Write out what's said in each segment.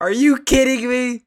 Are you kidding me?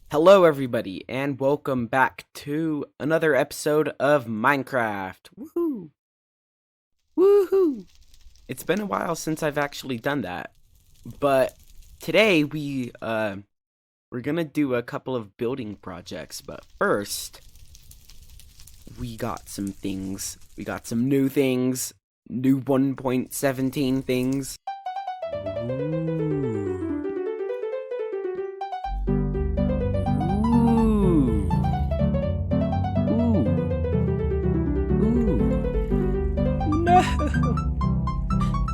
Hello everybody, and welcome back to another episode of Minecraft. Woohoo! Woohoo! It's been a while since I've actually done that, but today we're gonna do a couple of building projects, but first, we got some things. We got some new things. New 1.17 things.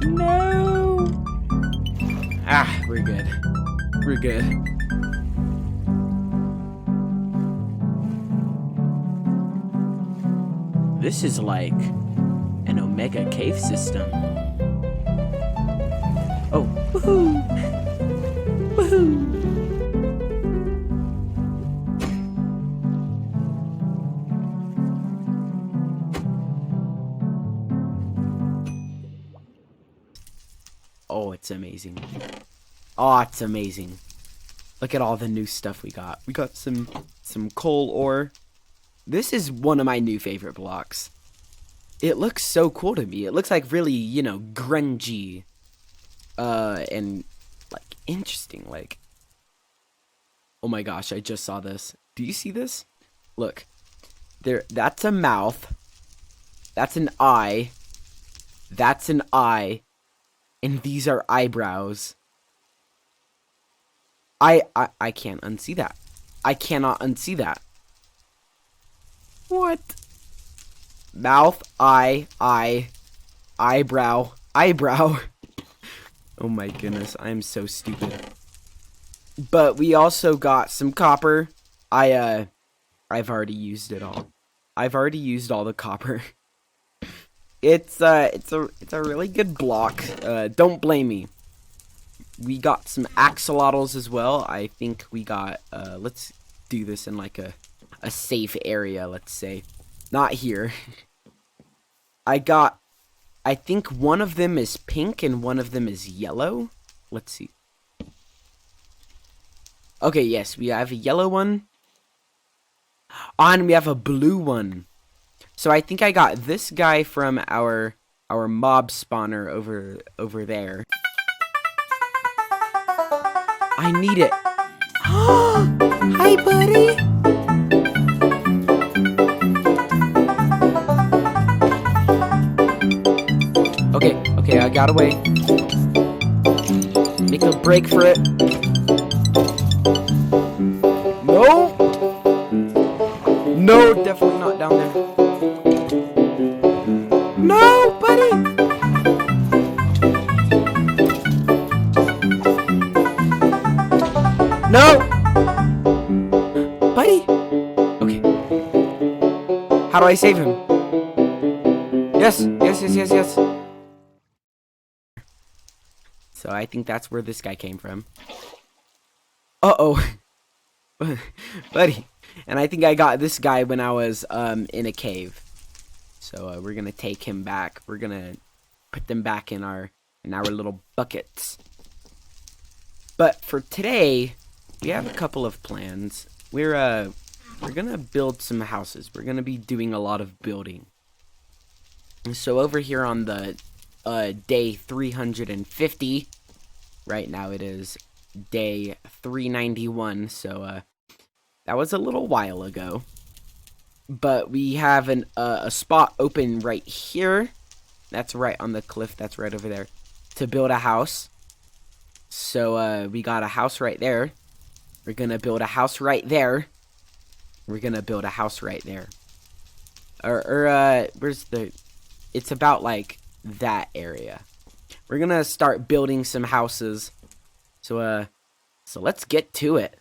No! Ah, we're good. We're good. This is like an Omega cave system. Oh, woohoo! Woohoo! Oh, it's amazing. Oh, it's amazing. Look at all the new stuff we got. We got some coal ore. This is one of my new favorite blocks. It looks so cool to me. It looks like really, grungy. And like interesting, like. Oh my gosh, I just saw this. Do you see this? Look. That's a mouth. That's an eye. That's an eye. And these are eyebrows. I can't unsee that. I cannot unsee that. What? Mouth, eye, eyebrow, eyebrow. Oh my goodness, I am so stupid. But we also got some copper. I've already used it all. I've already used all the copper. It's a really good block. Don't blame me. We got some axolotls as well. I think we got let's do this in like a safe area, let's say. Not here. I think one of them is pink and one of them is yellow. Let's see. Okay, yes, we have a yellow one. Oh, and we have a blue one. So I think I got this guy from our mob spawner over there. I need it. Hi, buddy. Okay, I got away. Make a break for it. No! No, definitely not down there. No, buddy! No! Buddy! Okay. How do I save him? Yes. So I think that's where this guy came from. Uh-oh. Buddy. And I think I got this guy when I was in a cave. So we're gonna take him back. We're gonna put them back in our little buckets. But for today, we have a couple of plans. We're gonna build some houses. We're gonna be doing a lot of building. So over here on the day 350, right now it is day 391. So that was a little while ago. But we have a spot open right here. That's right on the cliff. That's right over there. To build a house. So we got a house right there. We're going to build a house right there. We're going to build a house right there. Where's the... It's about like that area. We're going to start building some houses. So let's get to it.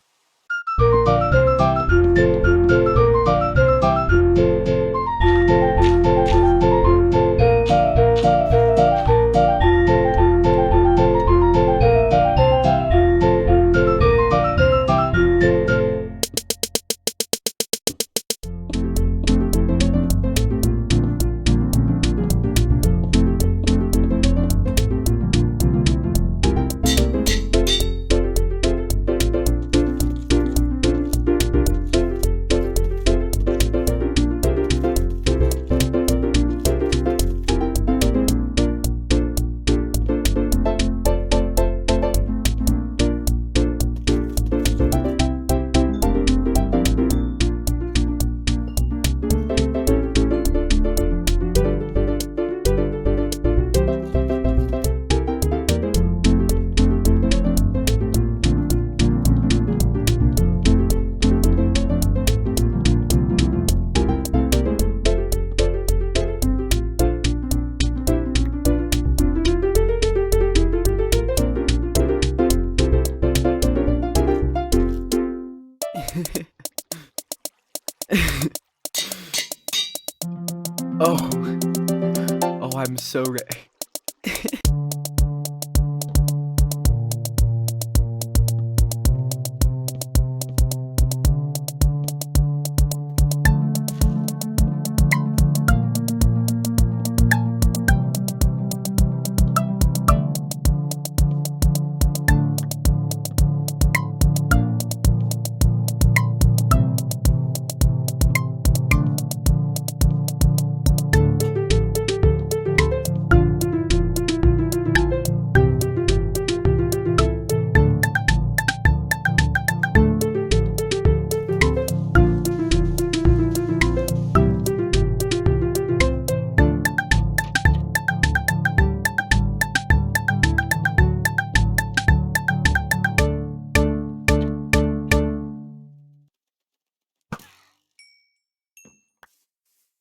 Oh, I'm so ready.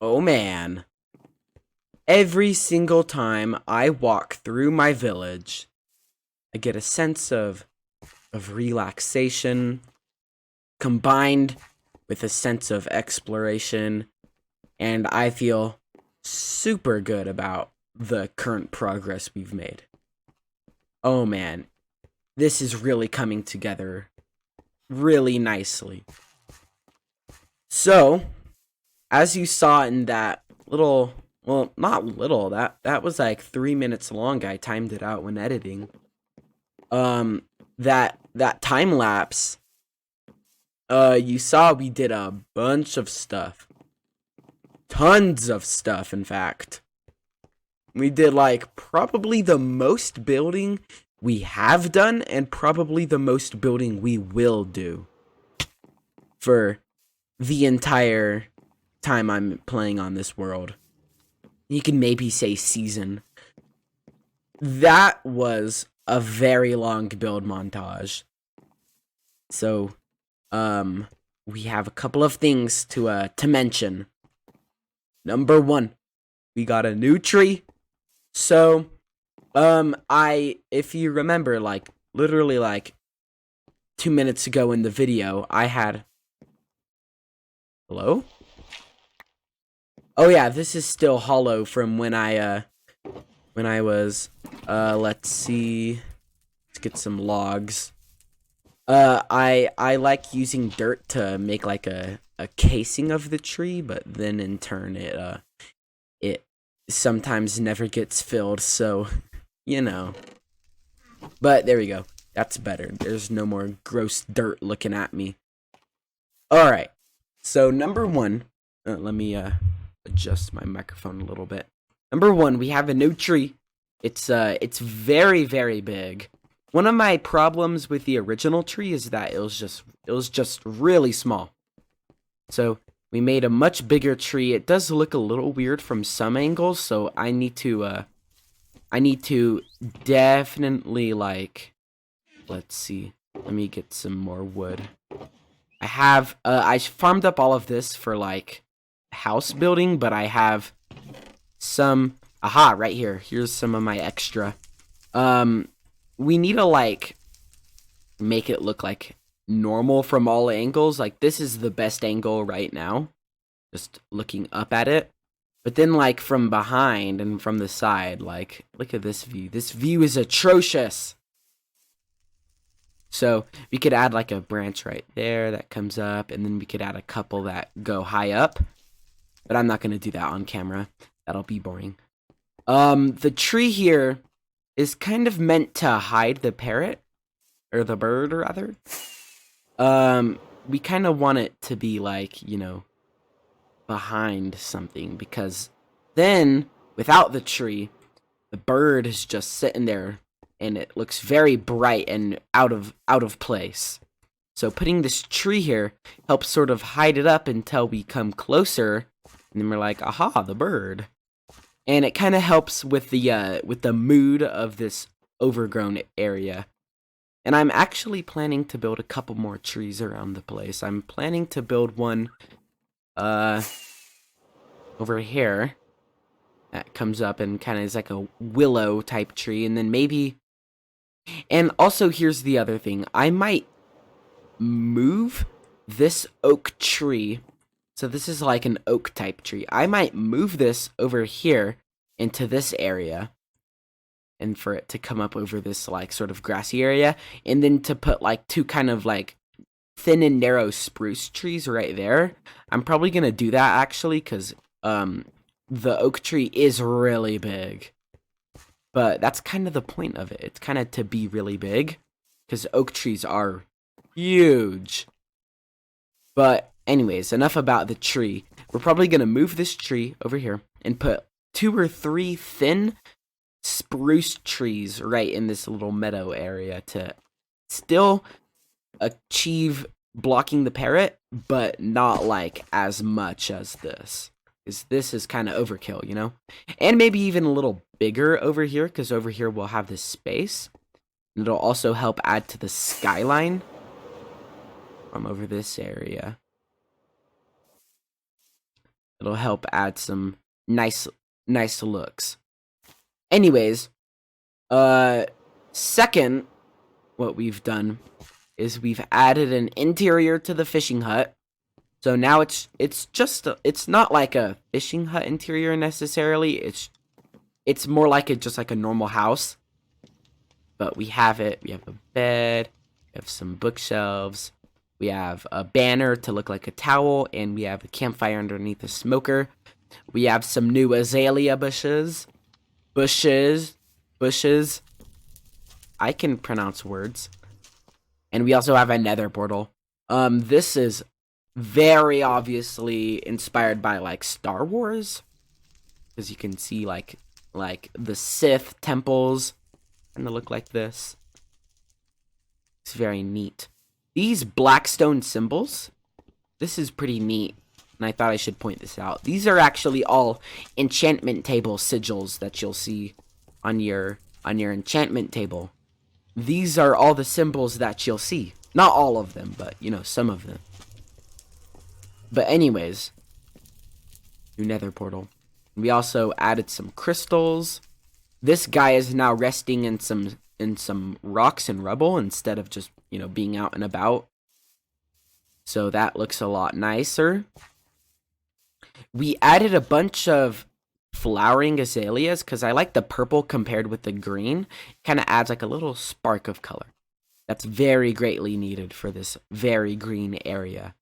Oh man. Every single time I walk through my village, I get a sense of relaxation combined with a sense of exploration, and I feel super good about the current progress we've made. Oh man, this is really coming together really nicely. So, as you saw in that little, well, not little, that was like 3 minutes long. I timed it out when editing. That time lapse, you saw we did a bunch of stuff. Tons of stuff, in fact. We did like probably the most building we have done and probably the most building we will do for the entire time I'm playing on this world. You can maybe say season. That was a very long build montage. So, we have a couple of things to mention. Number 1, we got a new tree. So, if you remember, like, literally, like, 2 minutes ago in the video, I had... Hello? Oh yeah, this is still hollow from when I was, let's see, let's get some logs. I like using dirt to make like a casing of the tree, but then in turn it sometimes never gets filled, so, you know. But there we go. That's better. There's no more gross dirt looking at me. Alright, so number 1, let me adjust my microphone a little bit. Number 1, we have a new tree. It's very, very big. One of my problems with the original tree is that it was just really small. So we made a much bigger tree. It does look a little weird from some angles, so I need to definitely, like, let's see. Let me get some more wood. I farmed up all of this for like house building, but I have some, aha, right here. Here's some of my extra. We need to like make it look like normal from all angles. Like this is the best angle right now, just looking up at it. But then like from behind and from the side, like look at this view. This view is atrocious. So we could add like a branch right there that comes up, and then we could add a couple that go high up. But I'm not going to do that on camera. That'll be boring. The tree here is kind of meant to hide the parrot, or the bird, rather. We kind of want it to be like, you know, behind something, because then, without the tree, the bird is just sitting there, and it looks very bright and out of place. So putting this tree here helps sort of hide it up until we come closer, and then we're like, aha, the bird. And it kind of helps with the mood of this overgrown area. And I'm actually planning to build a couple more trees around the place. I'm planning to build one over here that comes up and kind of is like a willow type tree, and then maybe. And also, here's the other thing. I might move this oak tree. So this is like an oak type tree. I might move this over here into this area, and for it to come up over this like sort of grassy area, and then to put like two kind of like thin and narrow spruce trees right there. I'm probably gonna do that actually, because the oak tree is really big. But that's kind of the point of it. It's kind of to be really big, because oak trees are huge. But anyways, enough about the tree. We're probably gonna move this tree over here and put 2 or 3 thin spruce trees right in this little meadow area to still achieve blocking the parrot, but not like as much as this. Because this is kind of overkill, you know? And maybe even a little bigger over here, because over here we'll have this space. And it'll also help add to the skyline from over this area. It'll help add some nice looks. Anyways, second, what we've done is we've added an interior to the fishing hut. So now it's not like a fishing hut interior necessarily. It's more like just like a normal house. But we have it. We have a bed. We have some bookshelves. We have a banner to look like a towel, and we have a campfire underneath a smoker. We have some new azalea bushes. I can pronounce words. And we also have a nether portal. This is very obviously inspired by like Star Wars, because you can see like the Sith temples kind of look like this. It's very neat. These blackstone symbols, this is pretty neat, and I thought I should point this out. These are actually all enchantment table sigils that you'll see on your enchantment table. These are all the symbols that you'll see. Not all of them, but you know, some of them. But anyways, new nether portal. We also added some crystals. This guy is now resting in some rocks and rubble instead of just, you know, being out and about. So that looks a lot nicer. We added a bunch of flowering azaleas because I like the purple compared with the green. Kind of adds like a little spark of color. That's very greatly needed for this very green area.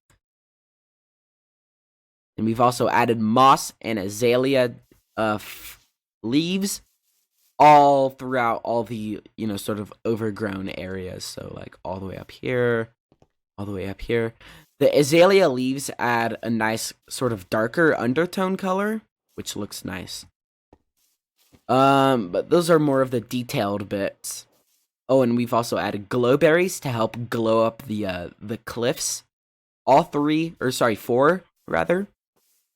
And we've also added moss and azalea leaves all throughout all the, you know, sort of overgrown areas. So like all the way up here, all the way up here. The azalea leaves add a nice sort of darker undertone color, which looks nice. But those are more of the detailed bits. Oh, and we've also added glowberries to help glow up the cliffs. All 4 rather,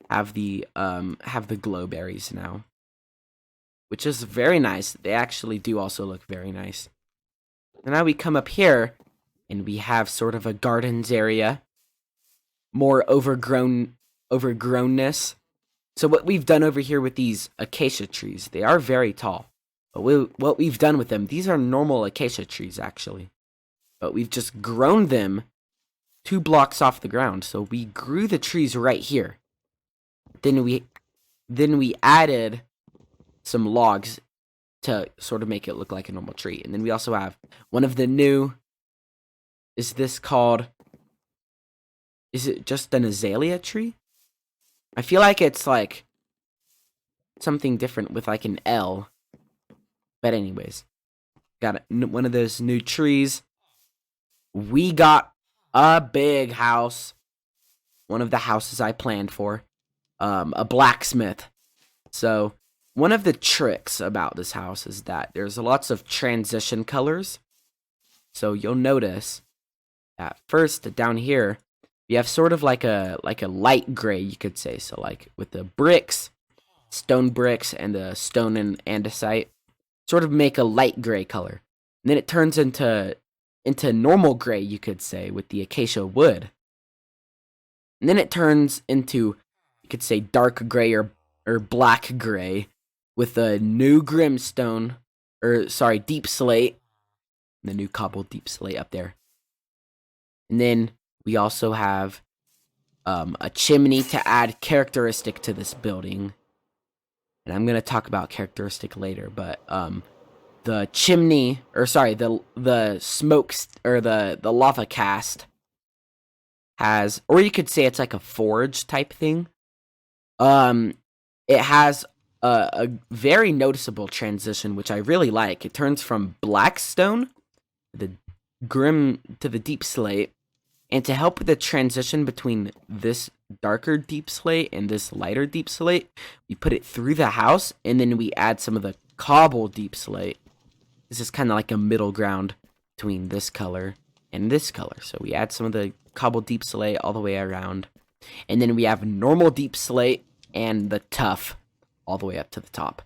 have the glowberries now, which is very nice. They actually do also look very nice. And now we come up here, and we have sort of a gardens area, more overgrownness. So what we've done over here with these acacia trees, they are very tall. But what we've done with them, these are normal acacia trees actually. But we've just grown them 2 blocks off the ground. So we grew the trees right here. Then we added some logs to sort of make it look like a normal tree. And then we also have one of the new, is it just an azalea tree? I feel like it's like something different with like an L. But anyways, got one of those new trees. We got a big house. One of the houses I planned for. A blacksmith. So one of the tricks about this house is that there's lots of transition colors. So you'll notice that first down here, we have sort of like a light gray, you could say. So like with the bricks, stone bricks, and the stone and andesite, sort of make a light gray color. And then it turns into normal gray, you could say, with the acacia wood. And then it turns into, you could say, dark gray or black gray with the new deep slate. The new cobbled deep slate up there. And then we also have a chimney to add characteristic to this building. and I'm gonna talk about characteristic later, but the chimney, or sorry, the smoke or the lava cast has, or you could say it's like a forge type thing. It has a very noticeable transition, which I really like. It turns from black stone, the grim, to the deep slate, and to help with the transition between this darker deep slate and this lighter deep slate, we put it through the house, and then we add some of the cobble deep slate. This is kind of like a middle ground between this color and this color. So we add some of the cobble deep slate all the way around. And then we have normal deep slate and the tough all the way up to the top.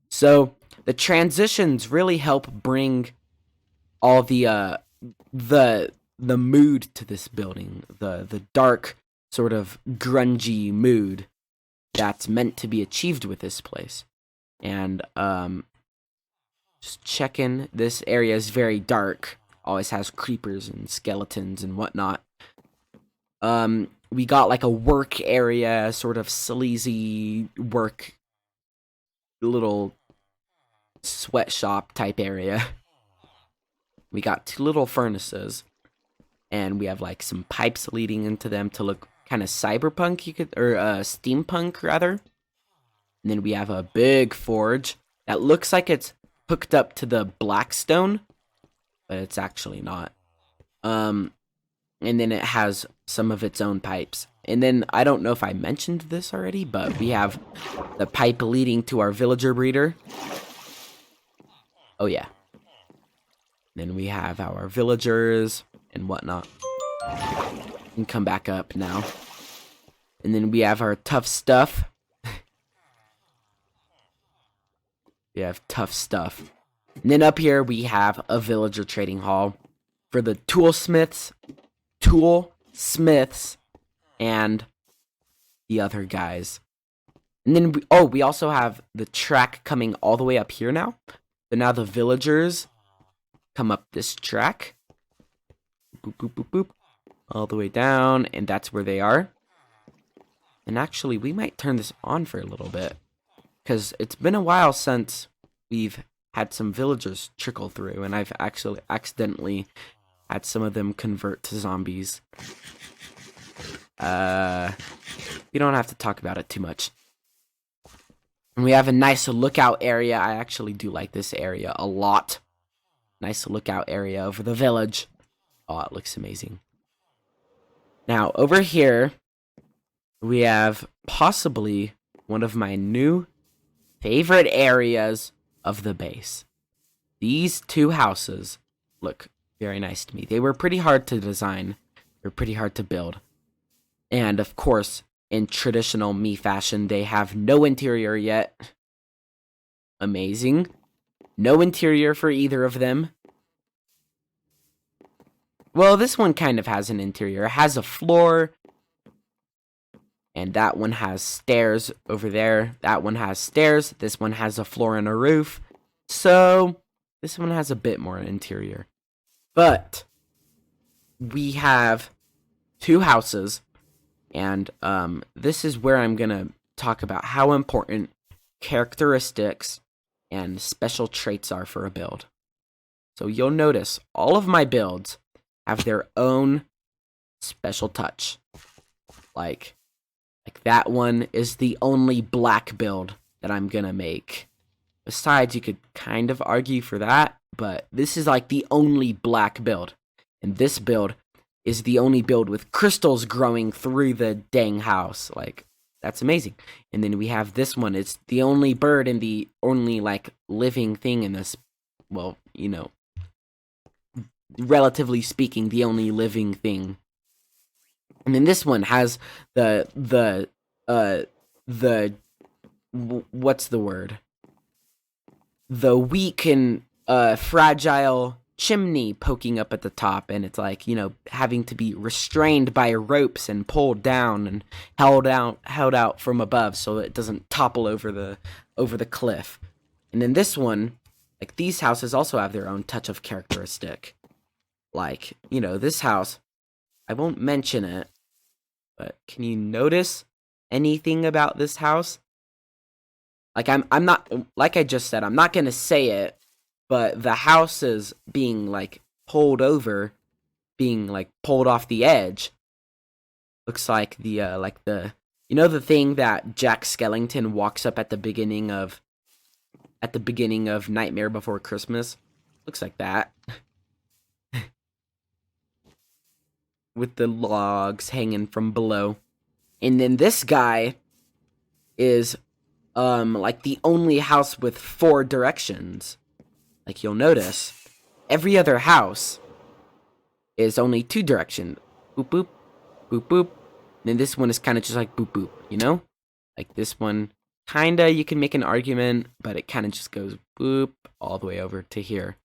So the transitions really help bring all the mood to this building, the dark sort of grungy mood that's meant to be achieved with this place. And just checking, this area is very dark, always has creepers and skeletons and whatnot. We got like a work area, sort of sleazy work, little sweatshop type area. We got 2 little furnaces, and we have like some pipes leading into them to look kind of cyberpunk, or steampunk rather. And then we have a big forge that looks like it's hooked up to the blackstone, but it's actually not. And then it has some of its own pipes. And then, I don't know if I mentioned this already, but we have the pipe leading to our villager breeder. Oh yeah. Then we have our villagers and whatnot. We can come back up now. And then we have our tough stuff. We have tough stuff. And then up here we have a villager trading hall for the toolsmiths, and the other guys. And then we also have the track coming all the way up here now. So now the villagers come up this track. Boop, boop, boop, boop. All the way down, and that's where they are. And actually, we might turn this on for a little bit, because it's been a while since we've had some villagers trickle through, and I've actually accidentally had some of them convert to zombies. We don't have to talk about it too much. And we have a nice lookout area. I actually do like this area a lot. Nice lookout area over the village. Oh, it looks amazing. Now, over here, we have possibly one of my new favorite areas of the base. These 2 houses look very nice to me. They were pretty hard to design. They're pretty hard to build. And, of course, in traditional me fashion, they have no interior yet. Amazing. No interior for either of them. Well, this one kind of has an interior. It has a floor. And that one has stairs over there. That one has stairs. This one has a floor and a roof. So, this one has a bit more interior. But, we have 2 houses. And this is where I'm going to talk about how important characteristics and special traits are for a build. So, you'll notice all of my builds have their own special touch. Like that one is the only black build that I'm gonna make. Besides, you could kind of argue for that, but this is like the only black build. And this build is the only build with crystals growing through the dang house. Like, that's amazing. And then we have this one. It's the only bird and the only, like, living thing in this, well, you know, relatively speaking, the only living thing. And then this one has the what's the word? The weak and fragile chimney poking up at the top, and it's like, you know, having to be restrained by ropes and pulled down and held out from above so it doesn't topple over the cliff. And then this one, like, these houses also have their own touch of characteristic. Like, you know, this house, I won't mention it, but can you notice anything about this house? Like I'm not, like I just said, I'm not gonna say it, but the house is being like pulled over, being like pulled off the edge. Looks like the you know the thing that Jack Skellington walks up at the beginning of Nightmare Before Christmas. Looks like that. With the logs hanging from below. And then this guy is like the only house with 4 directions. Like you'll notice, every other house is only 2 direction. Boop boop, boop boop. And then this one is kind of just like boop boop, you know? Like this one, kinda you can make an argument, but it kind of just goes boop all the way over to here.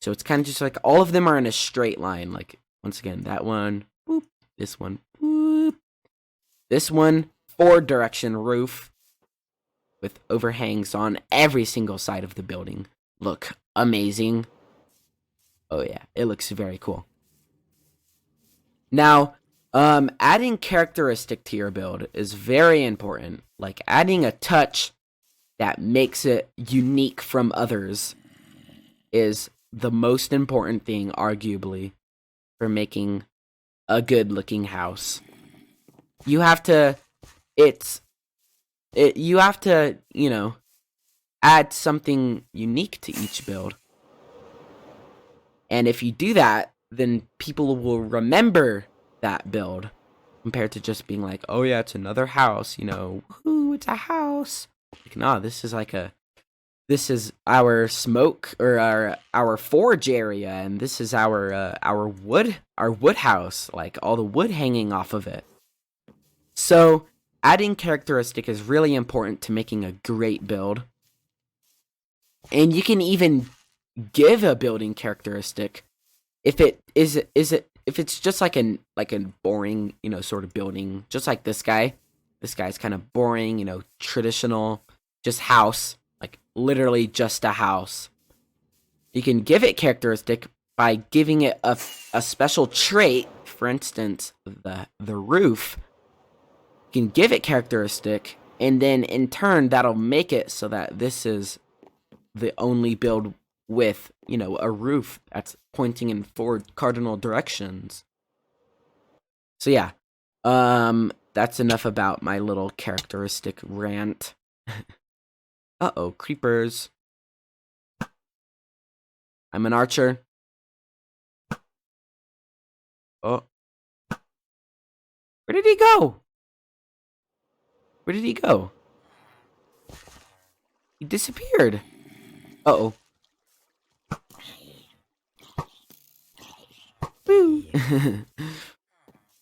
So it's kind of just like all of them are in a straight line. Like once again, that one, boop, this one, boop. This one, 4 direction roof with overhangs on every single side of the building. Look amazing. Oh yeah, it looks very cool. Now, adding characteristic to your build is very important. Like adding a touch that makes it unique from others is the most important thing, arguably, for making a good looking house. You have to, you have to, you know, add something unique to each build. And if you do that, then people will remember that build compared to just being like, oh yeah, it's another house, you know, woohoo, it's a house. Like, nah, this is our smoke or our forge area, and this is our wood house, like all the wood hanging off of it. So adding characteristic is really important to making a great build. And you can even give a building characteristic if it's just like a boring, you know, sort of building, just like this guy. This guy's kind of boring, you know, traditional, just house, like literally just a house. You can give it characteristic by giving it a special trait. For instance, the roof. You can give it characteristic, and then in turn that'll make it so that this is the only build with, you know, a roof that's pointing in 4 cardinal directions. So yeah, that's enough about my little characteristic rant. Uh-oh, creepers. I'm an archer. Oh. Where did he go? Where did he go? He disappeared. Uh-oh.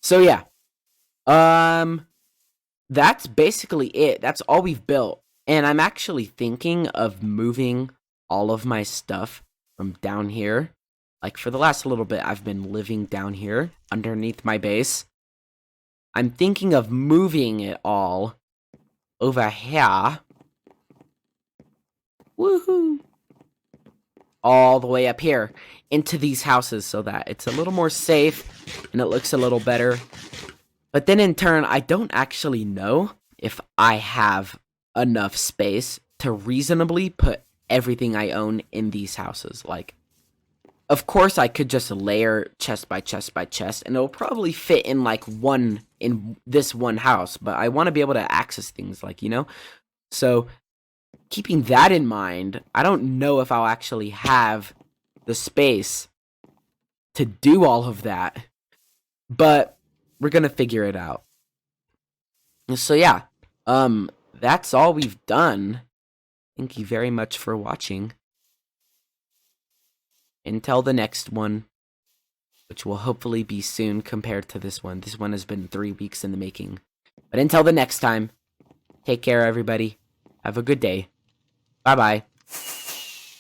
So yeah. That's basically it. That's all we've built. And I'm actually thinking of moving all of my stuff from down here. Like for the last little bit, I've been living down here underneath my base. I'm thinking of moving it all over here. Woohoo! All the way up here into these houses so that it's a little more safe and it looks a little better. But then in turn, I don't actually know if I have enough space to reasonably put everything I own in these houses. Like, of course I could just layer chest by chest by chest, and it'll probably fit in like in this one house, but I want to be able to access things, like, you know? So keeping that in mind, I don't know if I'll actually have the space to do all of that, but we're gonna figure it out. So yeah, that's all we've done. Thank you very much for watching. Until the next one, which will hopefully be soon compared to this one. This one has been 3 weeks in the making. But until the next time, take care, everybody. Have a good day. Bye-bye.